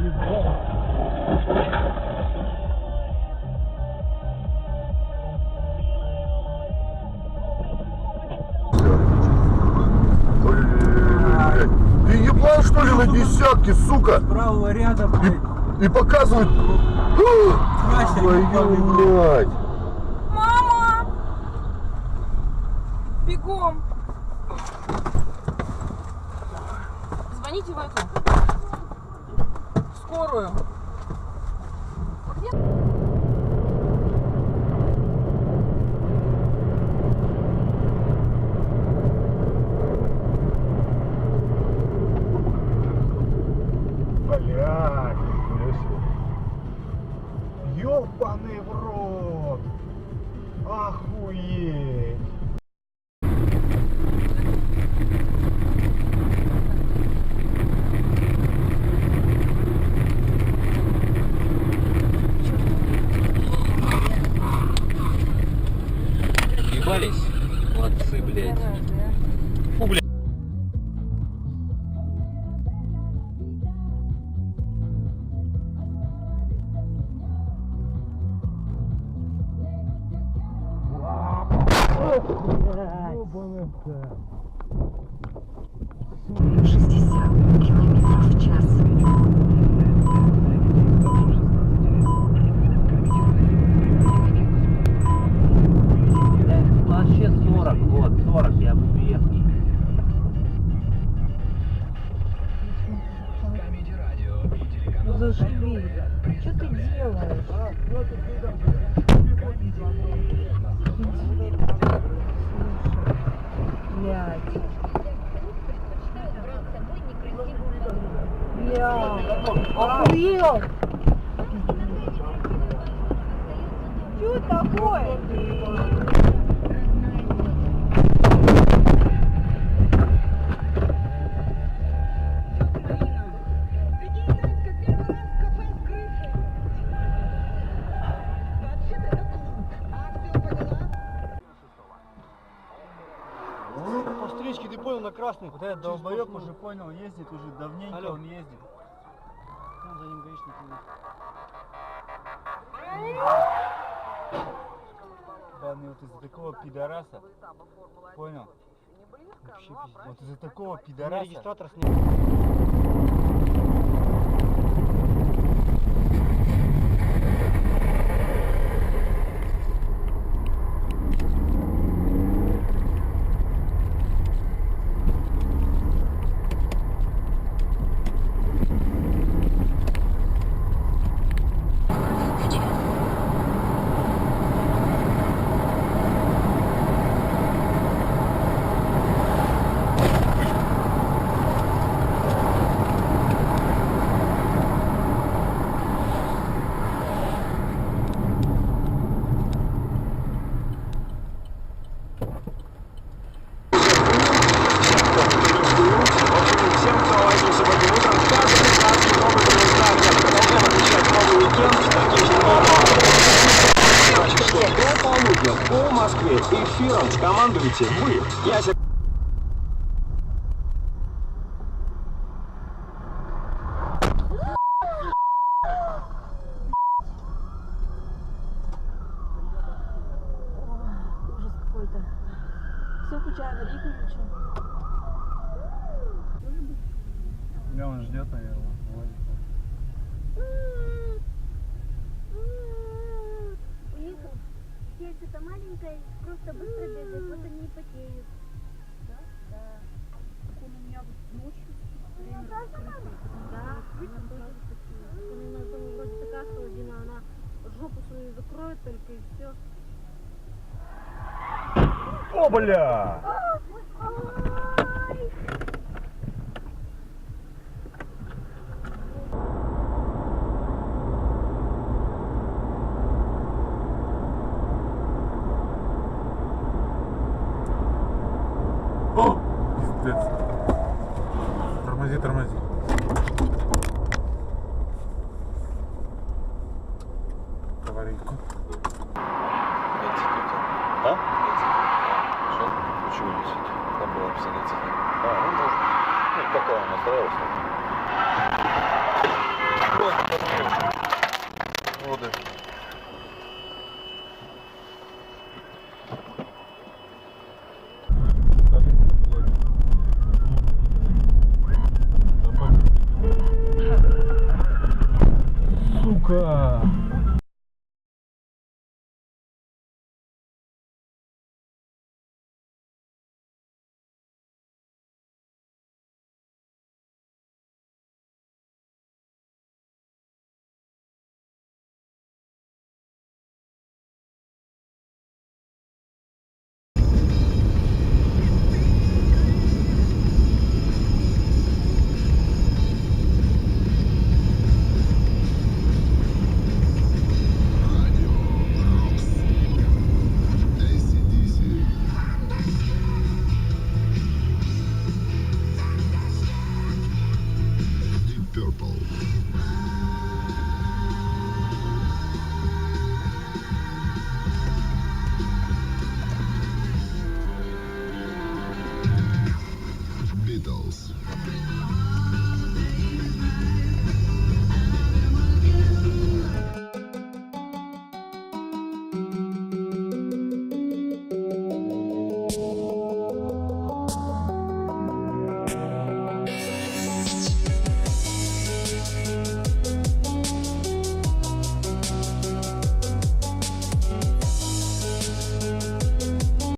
Ты ебал, что ли, на десятке, сука? Правого ряда, блядь. И показывает... Твою мать! Мама! Бегом! Звоните в эту скорую. Блядь, ёбаный в рот! Охуеть! Ебались? Молодцы, блядь. Фу, блядь. Вообще 40, вот, 40 я буду ехать. Ну зашли. Что ты делаешь? Блядь. Охуел! Что такое? По встречке, ты понял, на красный. Вот этот долбоёб уже понял, ездит уже давненько. Алло. Он ездит. Вон за ним гаишник идет. Ладно, вот из-за такого пидораса, понял? Вообще пиздец. Вот из-за такого пидораса. Регистратор снял. По Москве эфиром командуете вы. Яся. Ужас какой-то. Все, включай аварийку или что? Да, он ждет, наверное. У них сердце-то маленькое, просто быстро бегает, вот они и потеют. Да? Да. Он у меня вот ночью время закрытый. Да, она тоже такие. У нас дома вроде такая холодина, она жопу свою закроет только и все. О, бля! О! Пиздец. Тормози, тормози. Аварийку. А? Что? Почему не сидит? Там было написано цифра. А, ну может. Ну, пока он настраивался.